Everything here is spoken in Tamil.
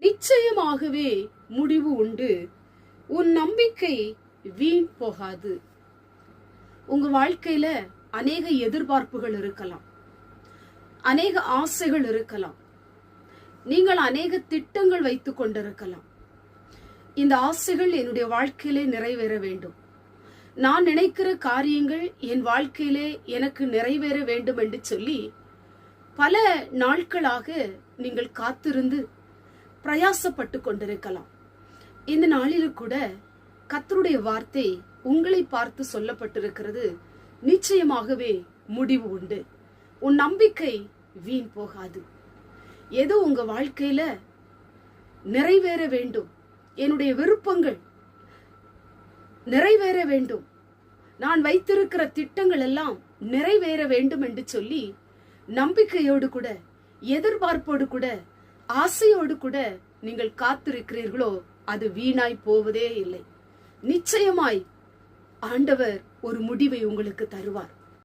நிச்சயமாகவே முடிவு உண்டு. உன் நம்பிக்கை வீண் போகாது. உங்க வாழ்க்கையில அநேக எதிர்பார்ப்புகள் இருக்கலாம், அநேக ஆசைகள் இருக்கலாம், நீங்கள் அநேக திட்டங்கள் வைத்துக் கொண்டிருக்கலாம். இந்த ஆசைகள் என்னுடைய வாழ்க்கையிலே நிறைவேற வேண்டும், நான் நினைக்கிற காரியங்கள் என் வாழ்க்கையிலே எனக்கு நிறைவேற வேண்டும் என்று சொல்லி பல நாட்களாக நீங்கள் காத்திருந்து பிரயாசப்பட்டு கொண்டிருக்கலாம். இந்த நாளில் கூட கர்த்தருடைய வார்த்தை உங்களை பார்த்து சொல்லப்பட்டிருக்கிறது. நிச்சயமாகவே முடிவு உண்டு. உன் நம்பிக்கை வீண் போகாது. ஏதோ உங்க வாழ்க்கையில நிறைவேற வேண்டும், என்னுடைய விருப்பங்கள் நிறைவேற வேண்டும், நான் வைத்திருக்கிற திட்டங்கள் எல்லாம் நிறைவேற வேண்டும் என்று சொல்லி நம்பிக்கையோடு கூட, எதிர்பார்ப்போடு கூட, ஆசையோடு கூட நீங்கள் காத்திருக்கிறீர்களோ அது வீணாய் போவதே இல்லை. நிச்சயமாய் ஆண்டவர் ஒரு முடிவை உங்களுக்கு தருவார்.